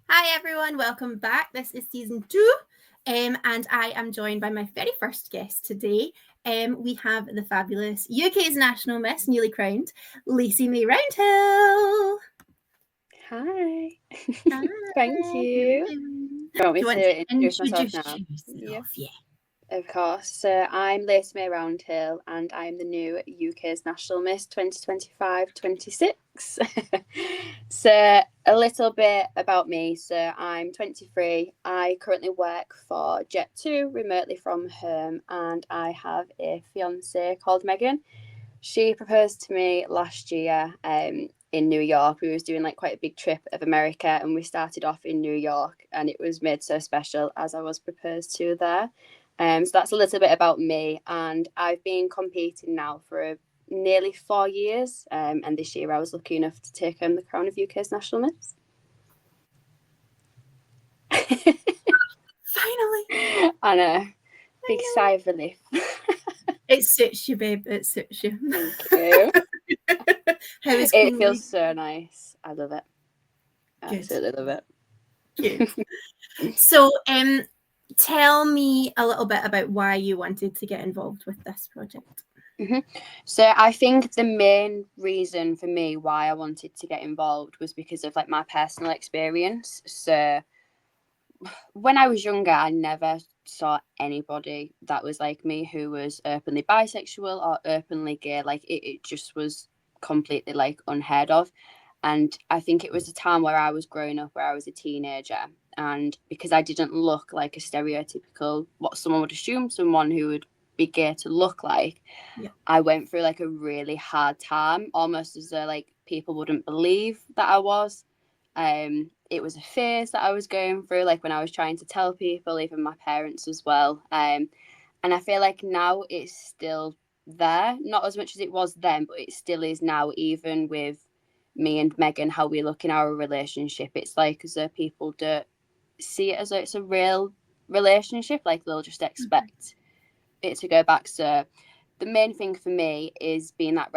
Hi everyone, welcome back. This is season 2, and I am joined by my very first guest today. We have the fabulous UK's National Miss, newly crowned, Laci-Mae Roundhill. Hi. Hi. Thank you. Do You want me you want to to introduce myself introduce now? Yeah, yourself? Yeah. of course. So I'm Laci-Mae Roundhill and I'm the new UK's National Miss 2025-26. So a little bit about me. So I'm 23. I currently work for Jet2 remotely from home and I have a fiance called Megan. She proposed to me last year in New York. We was doing like quite a big trip of America and we started off in New York and it was made so special as I was proposed to there. So that's a little bit about me and I've been competing now for nearly 4 years and this year I was lucky enough to take home the crown of UK's National Miss. Finally. I know. Big sigh of relief. It suits you, babe. It suits you. Thank you. How is It Queen feels so nice. I love it. Good. Absolutely love it. Good. So, tell me a little bit about why you wanted to get involved with this project. Mm-hmm. So I think the main reason for me why I wanted to get involved was because of like my personal experience. So when I was younger, I never saw anybody that was like me who was openly bisexual or openly gay. Like it just was completely like unheard of. And I think it was a time where I was growing up, where I was a teenager. And because I didn't look like a stereotypical, what someone would assume someone who would be gay to look like, Yeah. I went through like a really hard time, almost as though like people wouldn't believe that I was. It was a phase that I was going through, like when I was trying to tell people, even my parents as well. And I feel like now it's still there, not as much as it was then, but it still is now, even with me and Megan, how we look in our relationship. It's like as though people don't see it as though it's a real relationship, like they'll just expect it to go back. So the main thing for me is being that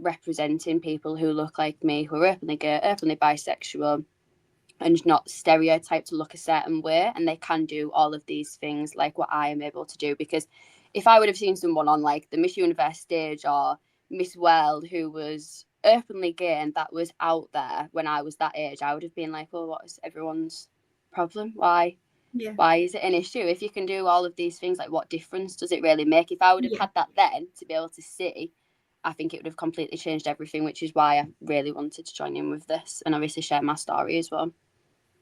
representing people who look like me, who are openly gay, openly bisexual, and not stereotyped to look a certain way, and they can do all of these things like what I am able to do. Because if I would have seen someone on like the Miss Universe stage or Miss World who was openly gay and that was out there when I was that age, I would have been like, oh, what is everyone's problem? Yeah. Why is it an issue? If you can do all of these things, like what difference does it really make? If I would have Yeah. had that then to be able to see, I think it would have completely changed everything, which is why I really wanted to join in with this and obviously share my story as well.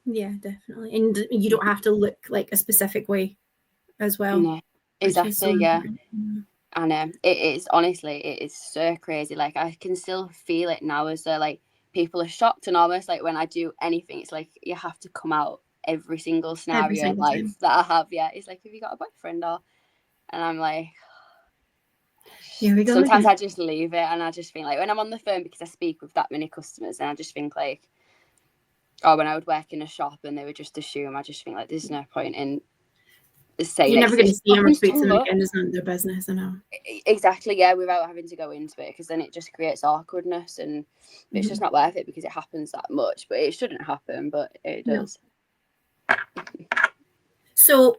Yeah, definitely. And you don't have to look like a specific way as well, No, which is so exactly, yeah. important. I know. It is, honestly, it is so crazy. Like, I can still feel it now as though, like, people are shocked, and almost like when I do anything, it's like you have to come out every single Every scenario in single life time. that I have. Yeah, it's like, have you got a boyfriend? Or, and I'm like, Here we go sometimes again. I just leave it and I just think, like, when I'm on the phone, because I speak with that many customers, and I just think, like, or when I would work in a shop and they would just assume, I just think, like, there's no point in saying You're it. never going to It see them or happens speak too to them much. again. It's not their business, I know. Exactly, yeah, without having to go into it, because then it just creates awkwardness and it's just not worth it because it happens that much. But it shouldn't happen, but it No. does. So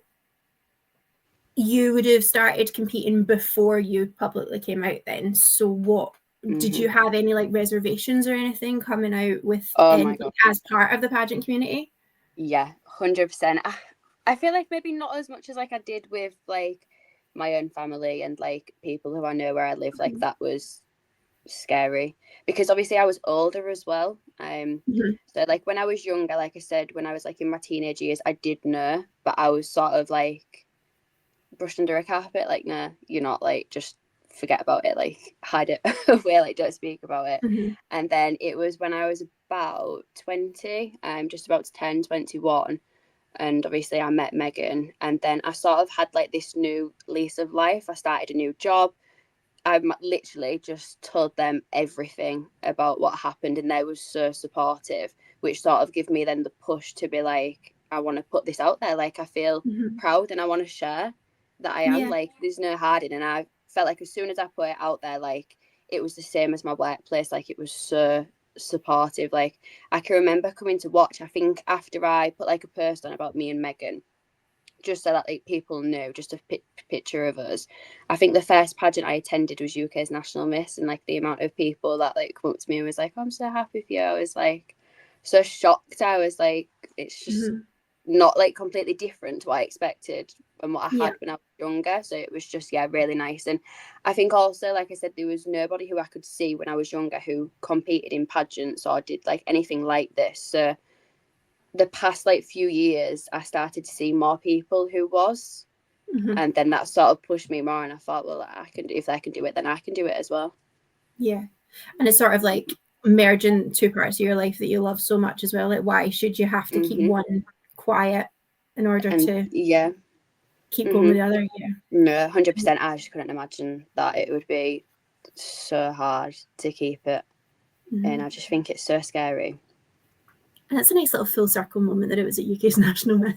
you would have started competing before you publicly came out then. So what did you have any like reservations or anything coming out with Oh my and god, as part of the pageant community? yeah, 100%. I feel like maybe not as much as like I did with like my own family and like people who I know where I live. Like that was scary because obviously I was older as well. So like when I was younger, like I said, when I was like in my teenage years, I did know, but I was sort of like brushed under a carpet. Like, nah, you're not, like, just forget about it, like hide it away, like don't speak about it. And then it was when I was about 20, just about to turn 21, and obviously I met Megan, and then I sort of had like this new lease of life. I started a new job. I literally just told them everything about what happened, and they were so supportive, which sort of gave me then the push to be like, I want to put this out there. Like, I feel proud and I want to share that I am. Yeah. Like, there's no hiding. And I felt like as soon as I put it out there, like, it was the same as my workplace. Like, it was so supportive. Like, I can remember coming to watch, I think after I put like a post on about me and Megan, just so that like people knew, just a picture of us. I think the first pageant I attended was UK's National Miss, and like the amount of people that like come up to me and was like, "I'm so happy for you," I was like so shocked. I was like, it's just not like completely different to what I expected and what I had when I was younger. So it was just, yeah, really nice. And I think also, like I said, there was nobody who I could see when I was younger who competed in pageants or did like anything like this. So the past like few years, I started to see more people who was, and then that sort of pushed me more. And I thought, well, I can, if they can do it, then I can do it as well. Yeah, and it's sort of like merging two parts of your life that you love so much as well. Like, why should you have to keep one quiet in order to keep going with the other? Yeah, no, 100%. I just couldn't imagine that it would be so hard to keep it, and I just think it's so scary. And it's a nice little full circle moment that it was at UK's National Miss.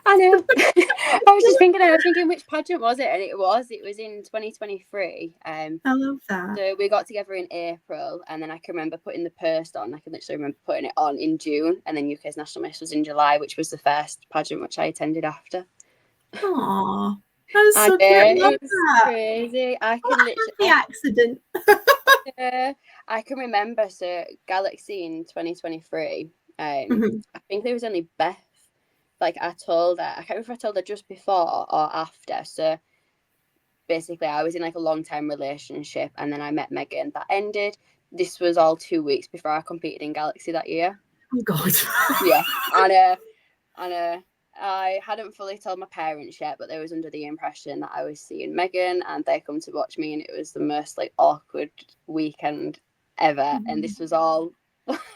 I know. I was thinking which pageant was it, and it was in 2023. I love that. So we got together in April, and then I can remember putting the post on. I can literally remember putting it on in June, and then UK's National Miss was in July, which was the first pageant which I attended after. Aww, that was so cute. I love that. Crazy. I can literally accident. I can remember, so Galaxy in 2023. I think there was only Beth. Like, I told her, I can't remember if I told her just before or after. So basically, I was in like a long-term relationship, and then I met Megan. That ended. This was all 2 weeks before I competed in Galaxy that year. Oh God. Yeah, and I hadn't fully told my parents yet, but they was under the impression that I was seeing Megan, and they come to watch me, and it was the most like awkward weekend ever. And this was all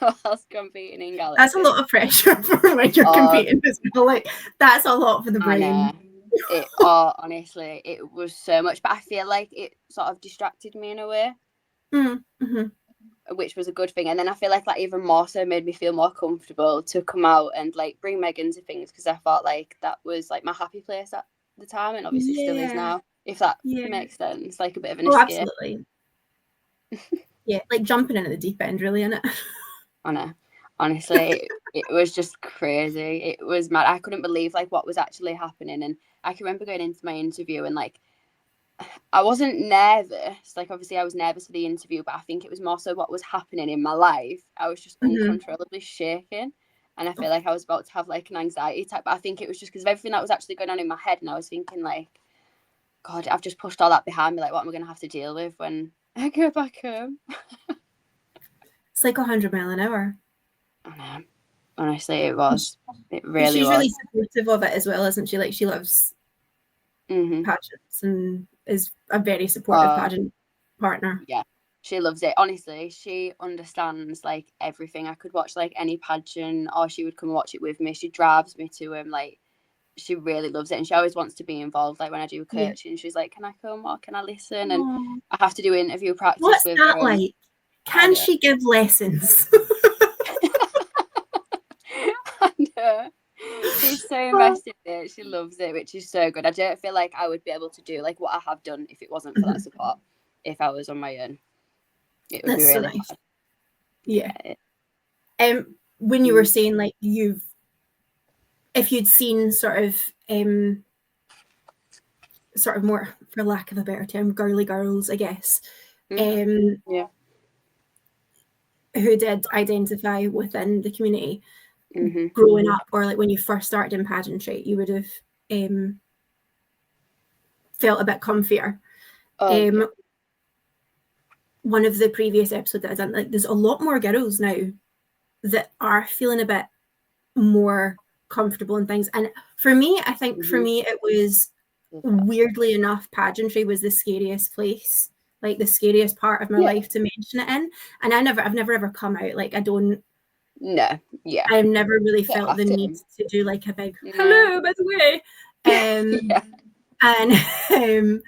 whilst competing in Galaxy. That's a lot of pressure for when you're competing as well. Like, that's a lot for the brain. Honestly, it was so much, but I feel like it sort of distracted me in a way. Which was a good thing. And then I feel like that even more so made me feel more comfortable to come out and like bring Megan to things, because I felt like that was like my happy place at the time, and obviously still is now, if that makes sense. Like a bit of an escape. Absolutely. Yeah, like jumping into the deep end, really, isn't it? I know. Honestly, it was just crazy. It was mad. I couldn't believe like what was actually happening. And I can remember going into my interview and like I wasn't nervous. Like, obviously I was nervous for the interview, but I think it was more so what was happening in my life. I was just uncontrollably shaking, and I feel like I was about to have like an anxiety attack, but I think it was just because of everything that was actually going on in my head. And I was thinking like, God, I've just pushed all that behind me. Like, what am I going to have to deal with when I go back home? It's like 100 miles an hour. I know. Honestly, it was. It really She's was. really supportive of it as well, isn't she? Like, she loves pageants and is a very supportive pageant partner. Yeah, she loves it. Honestly, she understands like everything. I could watch like any pageant, or she would come watch it with me. She drives me to him. Like, she really loves it, and she always wants to be involved. Like when I do coaching, she's like, "Can I come or can I listen?" And I have to do interview practice. What's with that her. like? Can she give lessons? I know. She's so invested in it. She loves it, which is so good. I don't feel like I would be able to do like what I have done if it wasn't for that support. If I was on my own, it would be really hard. Yeah. When you were saying like if you'd seen sort of more, for lack of a better term, girly girls, I guess, who did identify within the community growing up, or like when you first started in pageantry, you would have felt a bit comfier. One of the previous episodes that I done, like, there's a lot more girls now that are feeling a bit more comfortable in things. And for me, I think for me it was, weirdly enough, pageantry was the scariest place, like the scariest part of my life to mention it in. And I've never ever come out. Like, I've never really felt the need to do like a big hello, by the way. And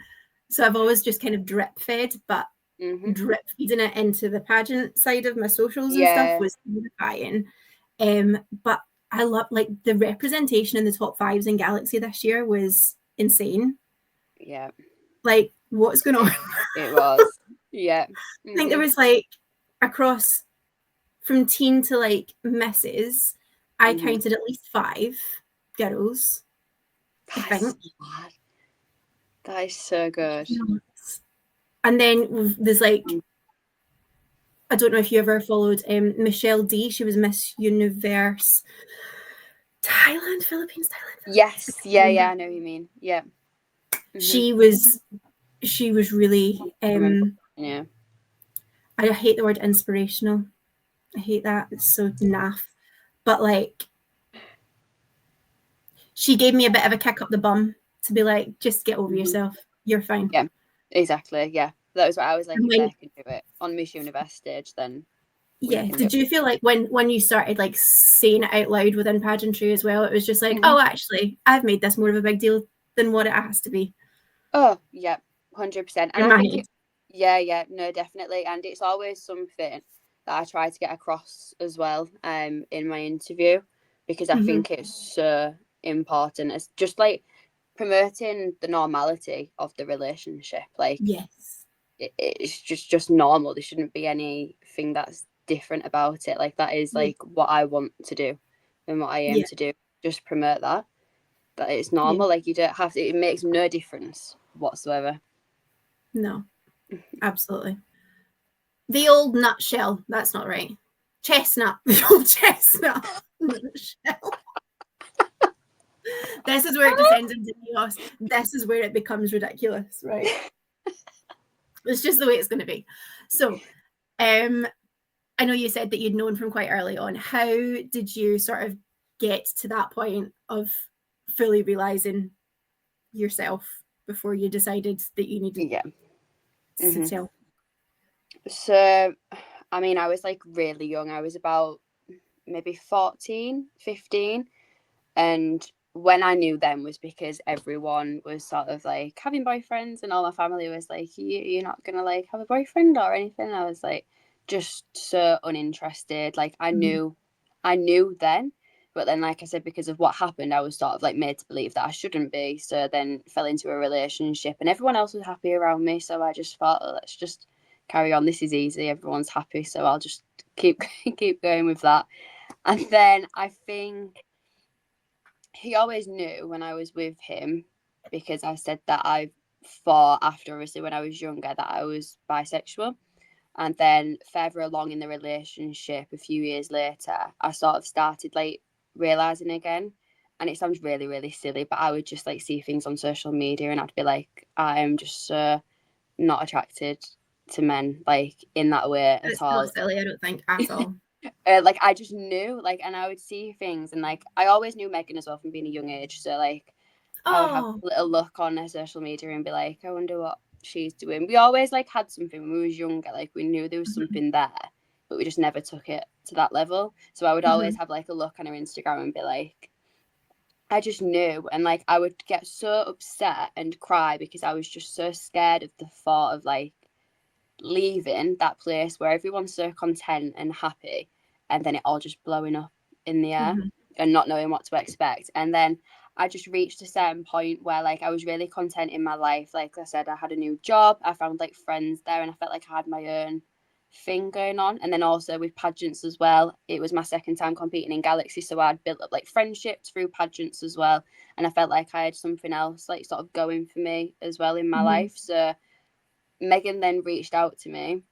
so I've always just kind of drip fed, but drip feeding it into the pageant side of my socials and stuff was terrifying. But I love, like, the representation in the top fives in Galaxy this year was insane. Yeah. Like, what's going on? It was. Yeah. I think there was like across from teen to like misses, I counted at least 5 girls, I That's think. mad. That is so good. And then there's like, I don't know if you ever followed Michelle D. She was Miss Universe Thailand, Philippines, Thailand. Yes, yeah, I know what you mean. Yeah. She was really Yeah. I hate the word inspirational. I hate that. It's so naff. But like, she gave me a bit of a kick up the bum to be like, just get over yourself. You're fine. Yeah, exactly. Yeah. That was what I was like, if Like, they can do it on Miss Universe stage, then we can do did you feel like when you started like saying it out loud within pageantry as well, it was just like, oh, actually, I've made this more of a big deal than what it has to be? Oh, yeah, 100%. And In I my think head. yeah, no, definitely. And it's always something that I try to get across as well in my interview, because I think it's so important. It's just like promoting the normality of the relationship. Like, Yes. it's just normal. There shouldn't be anything that's different about it. Like, that is like what I want to do and what I aim to do. Just promote that it's normal. Like, you don't have to. It makes no difference whatsoever. No, absolutely. The old nutshell. That's not right. Chestnut. The old chestnut. Nutshell. This is where it descends into chaos. This is where it becomes ridiculous, right? It's just the way it's going to be. So, I know you said that you'd known from quite early on. How did you sort of get to that point of fully realizing yourself before you decided that you needed to tell? So, I mean, I was like really young. I was about maybe 14, 15. And when I knew them was because everyone was sort of like having boyfriends, and all my family was like, you're not going to like have a boyfriend or anything. And I was like, just so uninterested. Like, I knew then. But then, like I said, because of what happened, I was sort of like made to believe that I shouldn't be. So then fell into a relationship, and everyone else was happy around me. So I just thought, oh, let's just carry on. This is easy. Everyone's happy. So I'll just keep going with that. And then I think he always knew when I was with him, because I said that I thought after, obviously, when I was younger, that I was bisexual. And then further along in the relationship, a few years later, I sort of started like realizing again. And it sounds really, really silly, but I would just like see things on social media and I'd be like, I'm just so not attracted to men like in that way at It's all. not silly, I don't think, at all. Like, I just knew, like, and I would see things, and like I always knew Megan as well from being a young age. So like I would have a little look on her social media and be like, I wonder what she's doing. We always like had something when we was younger, like we knew there was something there, but we just never took it to that level. So I would always have like a look on her Instagram and be like, I just knew. And like I would get so upset and cry because I was just so scared of the thought of like leaving that place where everyone's so content and happy, and then it all just blowing up in the air and not knowing what to expect. And then I just reached a certain point where like I was really content in my life. Like I said, I had a new job, I found like friends there, and I felt like I had my own thing going on. And then also with pageants as well, it was my second time competing in Galaxy, so I'd built up like friendships through pageants as well, and I felt like I had something else like sort of going for me as well in my life. So Megan then reached out to me,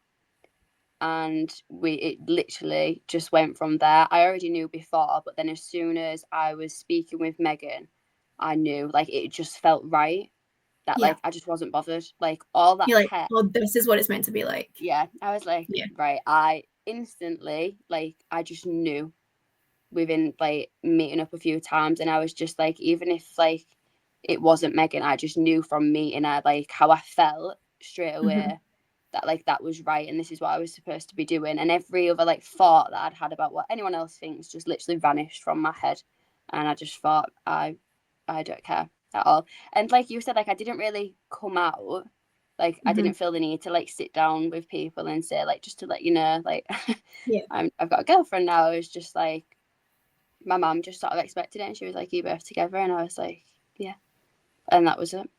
and it literally just went from there. I already knew before, but then as soon as I was speaking with Megan, I knew, like, it just felt right, that like I just wasn't bothered, like all that You're like, hair. oh, this is what it's meant to be like. Yeah, I was like, right, I instantly, like, I just knew within like meeting up a few times, and I was just like, even if like it wasn't Megan, I just knew from meeting her like how I felt straight away that like that was right, and this is what I was supposed to be doing. And every other like thought that I'd had about what anyone else thinks just literally vanished from my head, and I just thought, I don't care at all. And like you said, like I didn't really come out, like I didn't feel the need to like sit down with people and say like, just to let you know, like I've got a girlfriend now. It was just like my mum just sort of expected it, and she was like, "Are you both together?" And I was like, "Yeah," and that was it.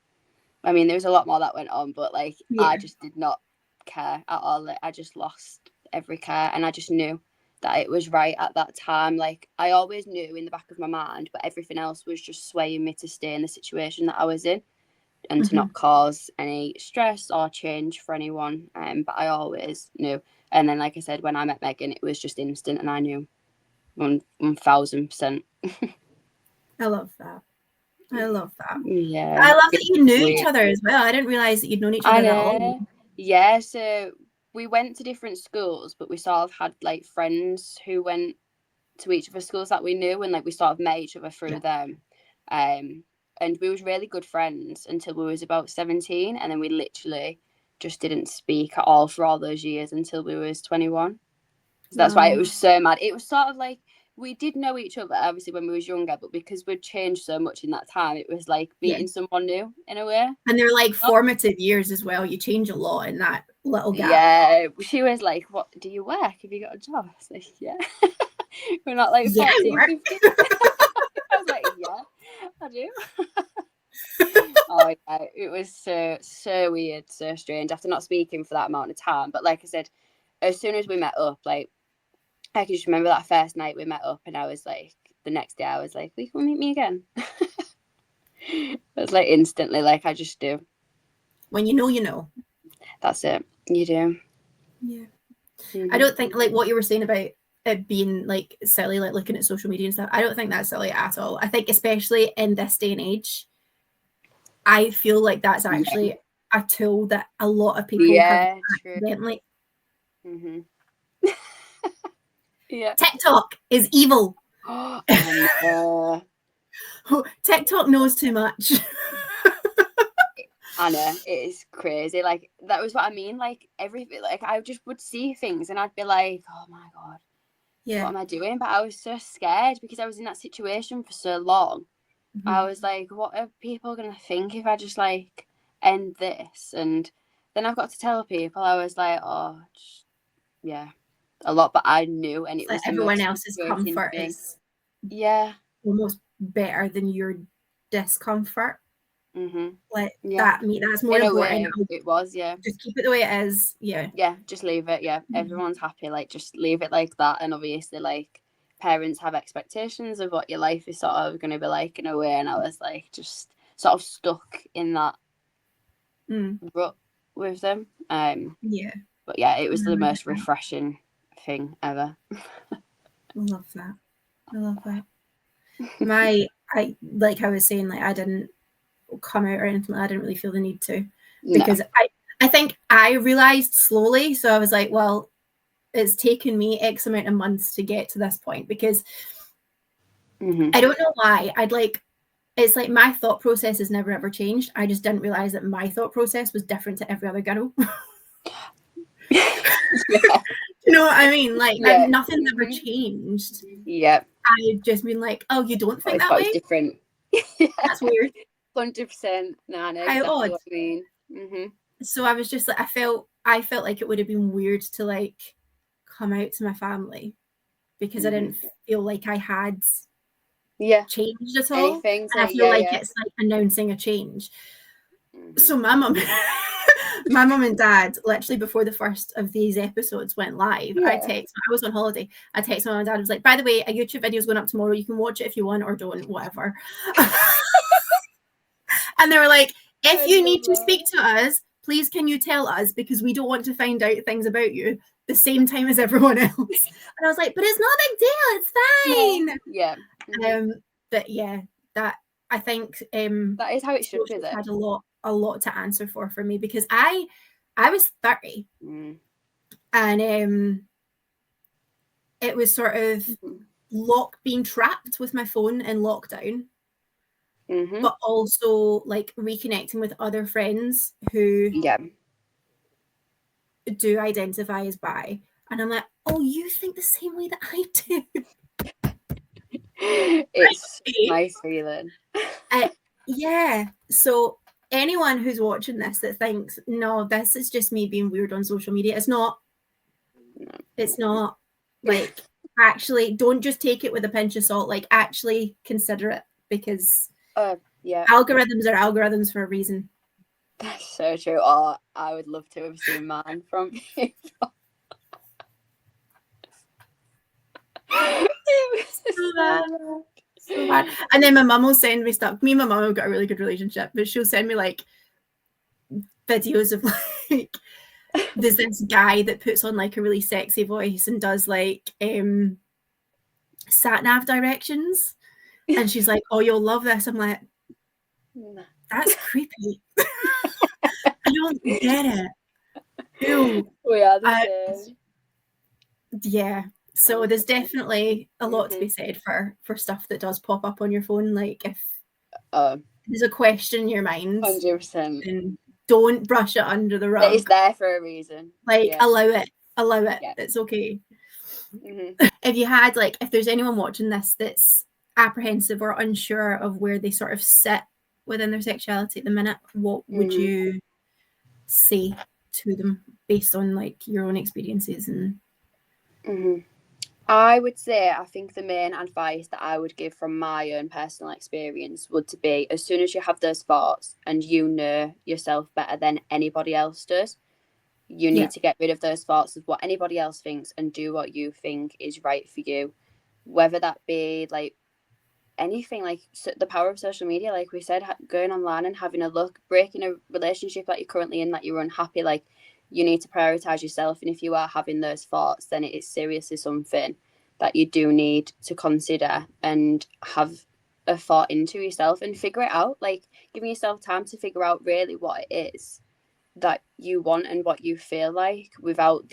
I mean, there was a lot more that went on, but like I just did not care at all. Like, I just lost every care, and I just knew that it was right at that time. Like, I always knew in the back of my mind, but everything else was just swaying me to stay in the situation that I was in and to not cause any stress or change for anyone. But I always knew. And then, like I said, when I met Megan, it was just instant, and I knew 1000%. I love that. I love that. Yeah. I love that you knew Sweet. each other as well. I didn't realize that you'd known each I other that long. know. Yeah, so we went to different schools, but we sort of had like friends who went to each of the schools that we knew, and like we sort of met each other through them. And we was really good friends until we was about 17, and then we literally just didn't speak at all for all those years until we was 21. So that's why it was so mad. It was sort of like we did know each other obviously when we was younger, but because we'd changed so much in that time, it was like meeting someone new in a way. And they're like formative years as well. You change a lot in that little gap. Yeah, she was like, "What do you work? Have you got a job?" I was like, "Yeah." We're not like 14, 15. I was like, "Yeah, I do." Oh yeah, it was so weird, so strange after not speaking for that amount of time. But like I said, as soon as we met up, like I can just remember that first night we met up, and I was like, the next day I was like, "Will you come meet me again?" It was like instantly, like I just do. When you know, you know. That's it. You do. Yeah. I don't think like what you were saying about it being like silly, like looking at social media and stuff. I don't think that's silly at all. I think especially in this day and age, I feel like that's actually a tool that a lot of people have accidentally. Yeah. TikTok is evil. TikTok knows too much. I know, it is crazy. Like, that was what I mean. Like, everything, like, I just would see things and I'd be like, oh my God, what am I doing? But I was so scared because I was in that situation for so long. I was like, what are people going to think if I just, like, end this? And then I've got to tell people, I was like, oh, just, yeah, a lot. But I knew, and it was the everyone most else's comfort thing. is almost better than your discomfort. Like that's more important. It was, just keep it the way it is. Just leave it. Everyone's happy, like just leave it like that. And obviously, like, parents have expectations of what your life is sort of going to be like in a way, and I was like just sort of stuck in that rut with them. But yeah, it was the most refreshing thing ever. I love that. Like I was saying, like I didn't come out or anything. I didn't really feel the need to, because I think I realized slowly. So I was like, well, it's taken me X amount of months to get to this point, because I don't know why. It's like my thought process has never ever changed. I just didn't realize that my thought process was different to every other girl. You know what I mean? Like nothing's ever changed. I've just been like, oh, you don't think that way? It's different. That's weird. 100%. No, I know exactly what you mean. So I was just like, I felt like it would have been weird to like come out to my family, because I didn't feel like I had changed at all. And I feel like it's like announcing a change. So my mum and dad, literally before the first of these episodes went live, I was on holiday. I texted my mum and dad. I was like, by the way, a YouTube video is going up tomorrow. You can watch it if you want or don't, whatever. And they were like, if you need to speak to us, please can you tell us, because we don't want to find out things about you the same time as everyone else. And I was like, but it's not a big deal. It's fine. But yeah, that I think that is how it should be. That had a lot to answer for me, because I was 30 and it was sort of being trapped with my phone in lockdown, but also like reconnecting with other friends who do identify as bi, and I'm like, oh, you think the same way that I do. It's my feeling. So anyone who's watching this that thinks, no, this is just me being weird on social media, it's not. It's not. Like, actually, don't just take it with a pinch of salt. Like, actually consider it, because algorithms are algorithms for a reason. That's so true. Oh, I would love to have seen mine from people. So bad. So bad. And then my mum will send me stuff. Me and my mum have got a really good relationship, but she'll send me like videos of like there's this guy that puts on like a really sexy voice and does like sat nav directions, and she's like, "Oh, you'll love this." I'm like, "That's creepy." I don't get it. Ew. We are the same. Yeah. So there's definitely a lot to be said for stuff that does pop up on your phone. Like if there's a question in your mind, 100%. then don't brush it under the rug. It's there for a reason. Like allow it. Yeah. It's okay. If you had like, if there's anyone watching this that's apprehensive or unsure of where they sort of sit within their sexuality at the minute, what would you say to them based on like your own experiences? And I would say, I think the main advice that I would give from my own personal experience would to be, as soon as you have those thoughts and you know yourself better than anybody else does, you need to get rid of those thoughts of what anybody else thinks and do what you think is right for you, whether that be like anything, like the power of social media, like we said, going online and having a look, breaking a relationship that you're currently in that you're unhappy, like you need to prioritize yourself. And if you are having those thoughts, then it is seriously something that you do need to consider and have a thought into yourself and figure it out, like giving yourself time to figure out really what it is that you want and what you feel like without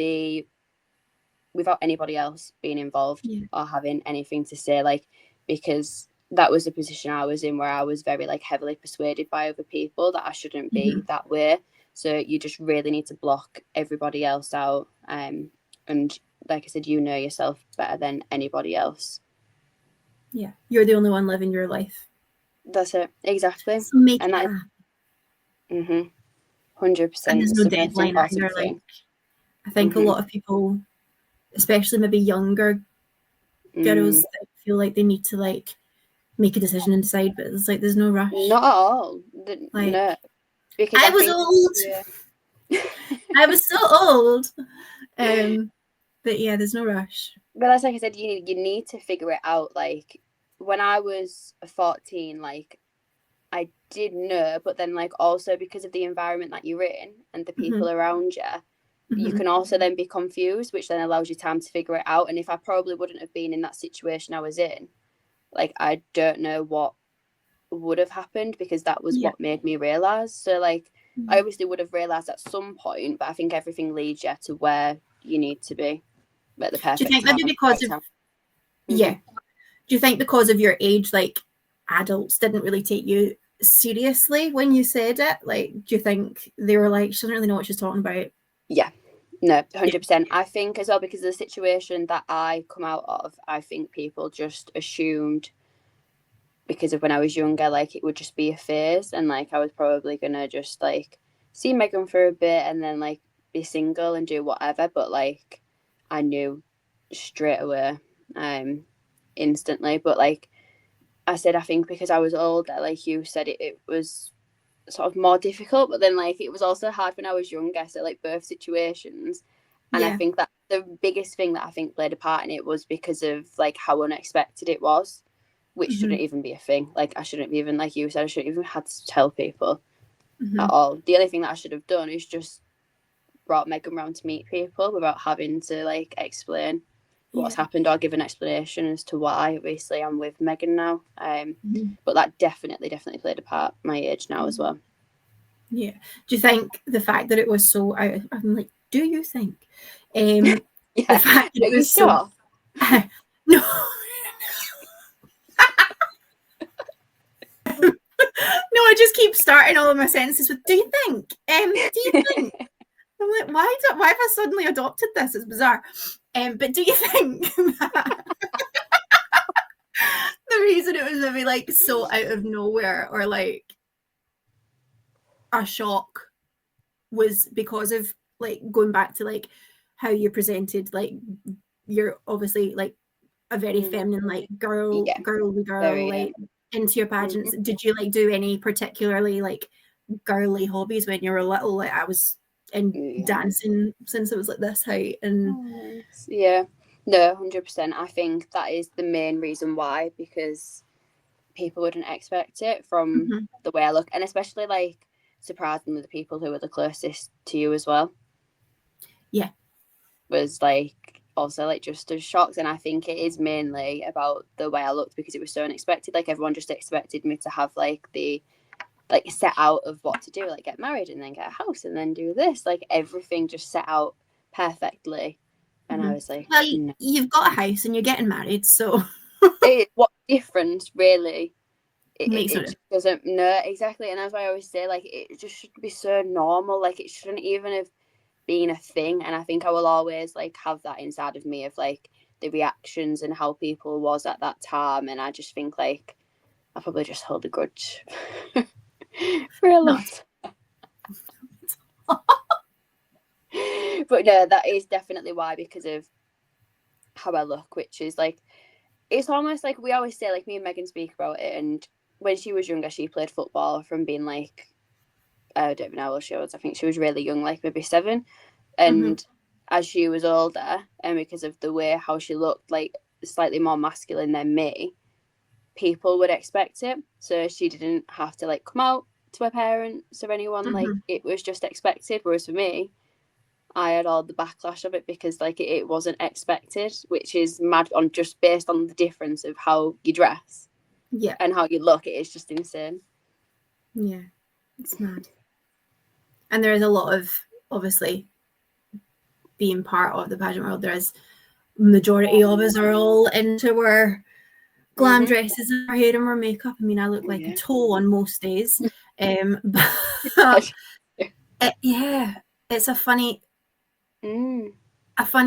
anybody else being involved or having anything to say, like, because that was the position I was in, where I was very like heavily persuaded by other people that I shouldn't be that way. So you just really need to block everybody else out. And like I said, you know yourself better than anybody else. Yeah, you're the only one living your life. That's it, exactly. So make it happen. 100%. And there's no deadline either. Like, I think a lot of people, especially maybe younger girls, that feel like they need to like make a decision and decide, but it's like there's no rush. Not at all. Like, no, because I was old. Yeah. I was so old. But yeah, there's no rush. But that's like I said, you need to figure it out. Like when I was 14, like I did know, but then like also because of the environment that you're in and the people around you, you can also then be confused, which then allows you time to figure it out. And if I probably wouldn't have been in that situation I was in, like I don't know what would have happened, because that was what made me realize. So like I obviously would have realized at some point, but I think everything leads you to where you need to be at the perfect time. Do you think maybe because of do you think because of your age, like adults didn't really take you seriously when you said it? Like, do you think they were like, she doesn't really know what she's talking about? Yeah. No, 100%. I think as well, because of the situation that I come out of, I think people just assumed, because of when I was younger, like it would just be a phase, and like I was probably gonna just like see Megan for a bit and then like be single and do whatever. But like I knew straight away, instantly. But like I said, I think because I was older, like you said, it was sort of more difficult, but then like it was also hard when I was younger, so like birth situations. And I think that the biggest thing that I think played a part in it was because of like how unexpected it was, which shouldn't even be a thing. Like I shouldn't have even, like you said, I shouldn't even had to tell people at all. The only thing that I should have done is just brought Megan round to meet people without having to like explain what's happened or give an explanation as to why. Obviously I'm with Megan now, but that definitely played a part, my age now as well. Do you think the fact that it was so out, I'm like, do you think the fact that it was so no no, I just keep starting all of my sentences with do you think do you think I'm like, why have I suddenly adopted this? It's bizarre. But do you think that the reason it was maybe like so out of nowhere or like a shock was because of like going back to like how you presented, like you're obviously like a very feminine, like girly girl, like into your pageants. Did you like do any particularly like girly hobbies when you were little? Like I was in dancing since I was like this height, and No, 100%. I think that is the main reason why, because people wouldn't expect it from Mm-hmm. the way I look, and especially like surprisingly the people who were the closest to you as well. Yeah. Was like also like just as shocked, and I think it is mainly about the way I looked because it was so unexpected. Like everyone just expected me to have like the like set out of what to do, like get married and then get a house and then do this, like everything just set out perfectly. And I was like, Well, no. you've got a house and you're getting married, so What difference really? makes no It difference. just doesn't, no, exactly. And that's why I always say like it just should be so normal, like it shouldn't even have been a thing. And I think I will always like have that inside of me of like the reactions and how people was at that time. And I just think like I probably just hold a grudge for a long Not. time. But no, that is definitely why, because of how I look, which is like, it's almost like we always say, like me and Megan speak about it. And when she was younger, she played football from being like, I don't even know how old she was. I think she was really young, like maybe 7. Mm-hmm. And as she was older, and because of the way how she looked, like slightly more masculine than me, people would expect it. So she didn't have to like come out to her parents or anyone. Like Mm-hmm. it was just expected. Whereas for me, I had all the backlash of it because like it wasn't expected, which is mad on just based on the difference of how you dress Yeah. and how you look. It is just insane. Yeah. It's mad. And there is a lot of, obviously, being part of the pageant world. There is majority of us are all into our glam dresses and our hair and our makeup. I mean, I look like a toe on most days. But yeah, it's a funny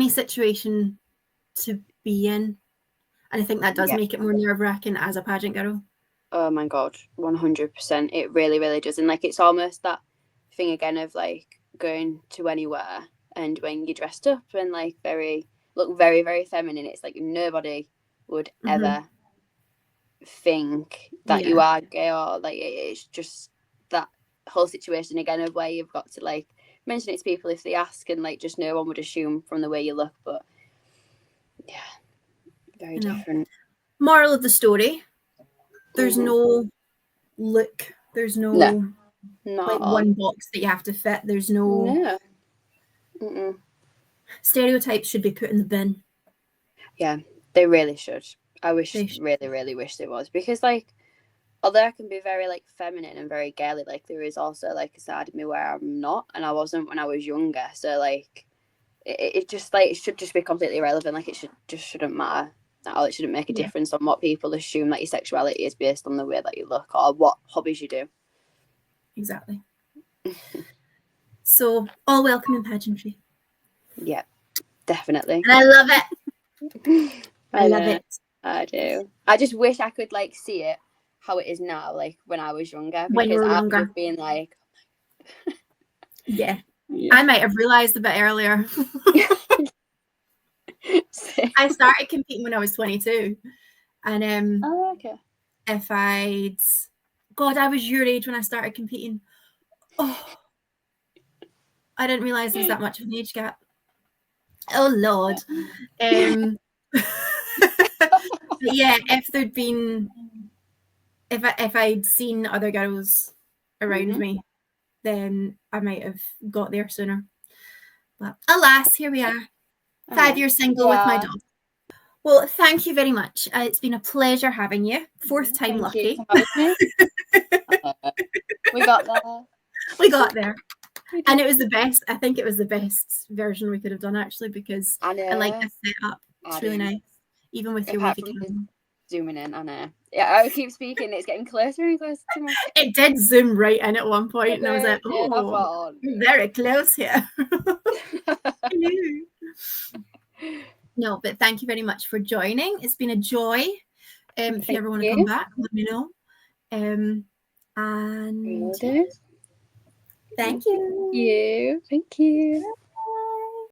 situation to be in. And I think that does Yeah. make it more nerve-wracking as a pageant girl. Oh my god, 100%. It really, really does. And like it's almost that thing again of like going to anywhere and when you're dressed up and like very, very feminine, it's like nobody would Mm-hmm. ever think that you Yeah. are gay, or like it's just that whole situation again of where you've got to like mention it to people if they ask, and like just no one would assume from the way you look. But yeah, very different. Moral of the story, there's no look, there's No, no not like at all. one box that you have to fit. There's no No. Mm-mm. stereotypes should be put in the bin. Yeah, they really should. I They should. really, really wish it was, because like although I can be very like feminine and very girly, like there is also like a side of me where I'm not, and I wasn't when I was younger. So like it just like it should just be completely irrelevant. Like it shouldn't matter at all. It shouldn't make a Yeah, difference on what people assume that your sexuality is based on the way that you look or what hobbies you do. exactly. So all welcome in pageantry. Yeah, definitely. And I love it. I I love know. it. I do. I just wish I could like see it how it is now, like when I was younger, When you because were I would younger. have been like, Yeah. yeah. I might have realised a bit earlier. I started competing when I was 22. And Oh, okay. if I'd God, I was your age when I started competing. Oh, I didn't realise there was that much of an age gap. Oh Lord. Yeah, if there'd been if I'd seen other girls around Mm-hmm. me, then I might have got there sooner. But alas, here we are. I 5 years single with my Yeah. dog. Well, thank you very much. It's been a pleasure having you. 4th time Thank you lucky. for having me. We got there. We got there. We And did. it was the best. I think it was the best version we could have done actually, because I I like know. the setup. It's I really do. nice. Even with your Apart wavy from the camera. zooming in, I know. Yeah, I keep speaking. It's getting closer and closer to my face. It did zoom right in at one point, and I was like, Yeah, I oh, thought, we're very close here. No, but thank you very much for joining. It's been a joy. If you Thank ever want to come you. back, let me know. And Will yeah, do. thank you. Thank you.